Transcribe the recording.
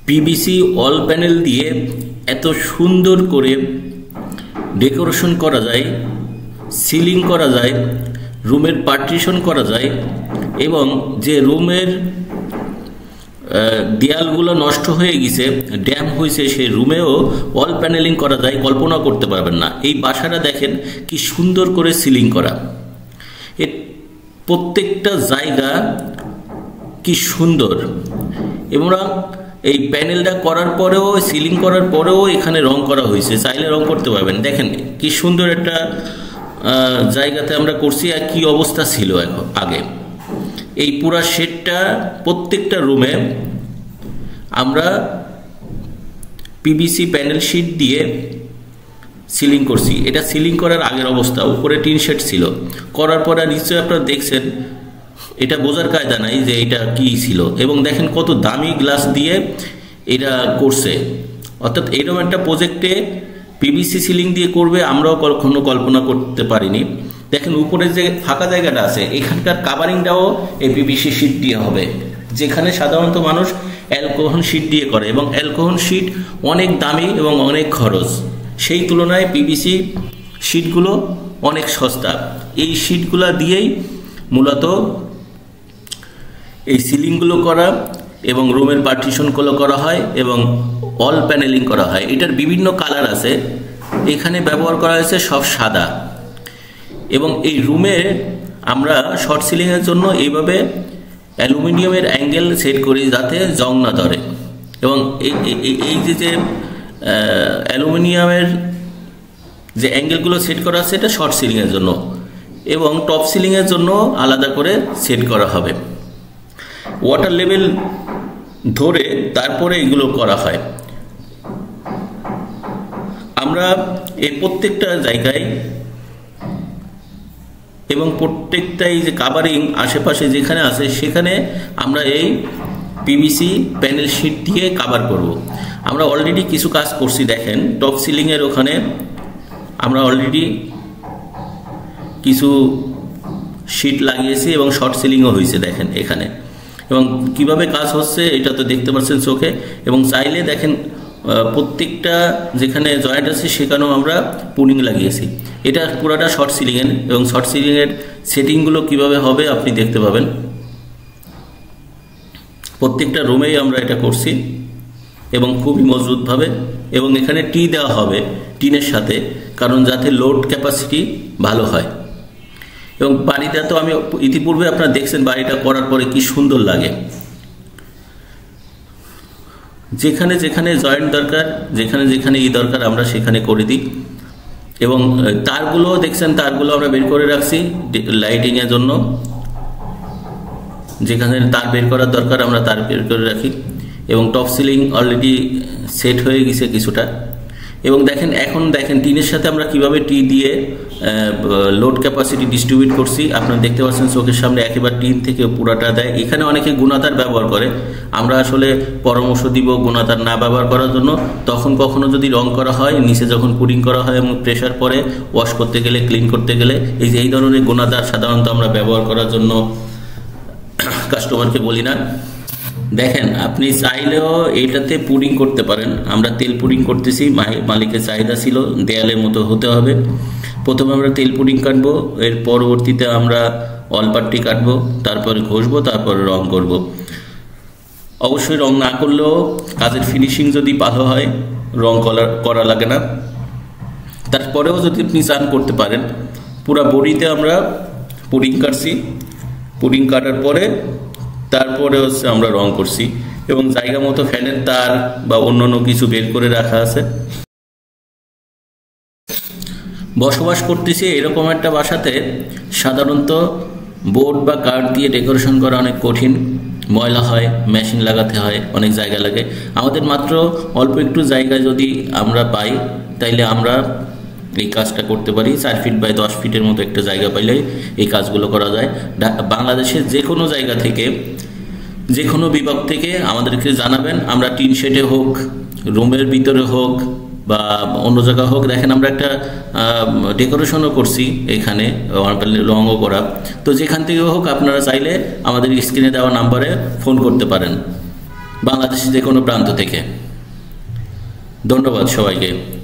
PVC ওয়াল panel দিয়ে এত সুন্দর করে ডেকোরেশন করা যায়, সিলিং করা যায়, রুমের পার্টিশন করা যায় এবং যে রুমের দেয়ালগুলো নষ্ট হয়ে গেছে, ড্যাম হয়েছে, সেই রুমেও ওয়াল প্যানেলিং করা যায়, কল্পনা করতে পারবেন না। এই বাসাটা দেখেন কি সুন্দর করে সিলিং করা, এর প্রত্যেকটা জায়গা কি সুন্দর। এবং এই প্যানেলটা করার পরেও, সিলিং করার পরেও এখানে রং করা হয়েছে, চাইলে রং করতে পারবেন। দেখেন কি সুন্দর একটা জায়গাতে আমরা করছি, আর কি অবস্থা ছিল এখন আগে। এই পুরা শেডটা প্রত্যেকটা রুমে আমরা পিভিসি প্যানেল শিট দিয়ে সিলিং করছি। এটা সিলিং করার আগের অবস্থা, উপরে টিন শেড ছিল, করার পরে নিশ্চয়ই আপনারা দেখছেন, এটা বোঝার কায়দা নাই যে এটা কি ছিল। এবং দেখেন কত দামি গ্লাস দিয়ে এটা করছে, অর্থাৎ এরকম একটা প্রজেক্টে পিভিসি সিলিং দিয়ে করবে আমরাও কখনো কল্পনা করতে পারিনি। দেখেন উপরে যে ফাঁকা জায়গাটা আছে, এখানকার কাভারিংটাও এই পিভিসি শিট দিয়ে হবে, যেখানে সাধারণত মানুষ অ্যালকোহল শিট দিয়ে করে, এবং অ্যালকোহল শিট অনেক দামি এবং অনেক খরচ। সেই তুলনায় পিভিসি শিটগুলো অনেক সস্তা। এই শিটগুলো দিয়েই মূলত এই সিলিংগুলো করা এবং রুমের পার্টিশনগুলো করা হয় এবং ওয়াল প্যানেলিং করা হয়। এটার বিভিন্ন কালার আছে, এখানে ব্যবহার করা হয়েছে সব সাদা। এবং এই রুমে আমরা শর্ট সিলিংয়ের জন্য এইভাবে অ্যালুমিনিয়ামের অ্যাঙ্গেল সেট করি যাতে জং না ধরে। এবং এই যে অ্যালুমিনিয়ামের যে অ্যাঙ্গেলগুলো সেট করা আছে এটা শর্ট সিলিংয়ের জন্য, এবং টপ সিলিংয়ের জন্য আলাদা করে সেট করা হবে। ওয়াটার লেভেল ধরে তারপরে এগুলো করা হয়। আমরা এই প্রত্যেকটা জায়গায় এবং প্রত্যেকটাই যে কাভারিং আশেপাশে যেখানে আছে সেখানে আমরা এই পিভিসি প্যানেল শিট দিয়ে কাভার করব। আমরা অলরেডি কিছু কাজ করছি, দেখেন টপ সিলিংয়ের ওখানে আমরা অলরেডি কিছু শিট লাগিয়েছি এবং শর্ট সিলিংও হয়েছে দেখেন এখানে। এবং কিভাবে কাজ হচ্ছে এটা তো দেখতে পাচ্ছেন চোখে। এবং চাইলে দেখেন প্রত্যেকটা যেখানে জয়েন্ট আছে সেখানেও আমরা পুনিং লাগিয়েছি। এটা পুরাটা শর্ট সিলিংয়ের, এবং শর্ট সিলিংয়ের সেটিংগুলো কিভাবে হবে আপনি দেখতে পাবেন। প্রত্যেকটা রুমেই আমরা এটা করছি এবং খুবই মজবুতভাবে। এবং এখানে টি দেওয়া হবে টিনের সাথে, কারণ যাতে লোড ক্যাপাসিটি ভালো হয়। এবং বাড়িটা তো আমি ইতিপূর্বে আপনারা দেখছেন বাড়িটা করার পরে কি সুন্দর লাগে। যেখানে যেখানে জয়েন্ট দরকার, যেখানে যেখানে দরকার আমরা সেখানে করে দিই। এবং তারগুলো দেখছেন, তারগুলো আমরা বের করে রাখছি লাইটিংয়ের জন্য। যেখানে তার বের করার দরকার আমরা তার বের করে রাখি। এবং টপ সিলিং অলরেডি সেট হয়ে গেছে কিছুটা। এবং দেখেন এখন দেখেন টিনের সাথে আমরা কিভাবে টি দিয়ে লোড ক্যাপাসিটি ডিস্ট্রিবিউট করছি, আপনারা দেখতে পাচ্ছেন চোখের সামনে। একেবারে টিন থেকে পুরাটা দেয়। এখানে অনেকে গুণাতার ব্যবহার করে, আমরা আসলে পরামর্শ দিব গুণাতার না ব্যবহার করার জন্য। তখন কখনো যদি রং করা হয়, নিচে যখন পুডিং করা হয় এবং প্রেশার পরে ওয়াশ করতে গেলে, ক্লিন করতে গেলে এই ধরনের গুণাতার সাধারণত আমরা ব্যবহার করার জন্য কাস্টমারকে বলি না। দেখেন আপনি চাইলেও এটাতে পুডিং করতে পারেন। আমরা তেল পুডিং করতেছি, মালিকের চাহিদা ছিল দেয়ালের মতো হতে হবে। প্রথমে আমরা তেল পুডিং কাটবো, এর পরবর্তীতে আমরা অলপাট্টি কাটবো, তারপরে ঘষবো, তারপরে রং করব। অবশ্যই রং না করলেও কাজের ফিনিশিং যদি ভালো হয় রং করা লাগে না। তারপরেও যদি আপনি চান করতে পারেন। পুরা বডিতে আমরা পুডিং কাটছি, পুডিং কাটার পরে তারপরে হচ্ছে আমরা রং করছি। এবং জায়গা মতো ফ্যানের তার বা অন্যান্য কিছু বের করে রাখা আছে। বসবাস করতেছি এরকম একটা বাসাতে সাধারণত বোর্ড বা কাঠ দিয়ে ডেকোরেশন করা অনেক কঠিন, ময়লা হয়, মেশিন লাগাতে হয়, অনেক জায়গা লাগে। আমাদের মাত্র অল্প একটু জায়গা যদি আমরা পাই তাইলে আমরা এই কাজটা করতে পারি। 4 ফিট বাই 10 ফিটের মতো একটা জায়গা পাইলে এই কাজগুলো করা যায়। বাংলাদেশের যে কোনো জায়গা থেকে, যে কোনো বিভাগ থেকে আমাদেরকে জানাবেন। আমরা টিন শেডে হোক, রুমের ভিতরে হোক বা অন্য জায়গা হোক। দেখেন আমরা একটা ডেকোরেশনও করছি এখানে, রঙও করা। তো যেখান থেকে হোক আপনারা চাইলে আমাদের স্ক্রিনে দেওয়া নাম্বারে ফোন করতে পারেন। বাংলাদেশের যে কোনো প্রান্ত থেকে। ধন্যবাদ সবাইকে।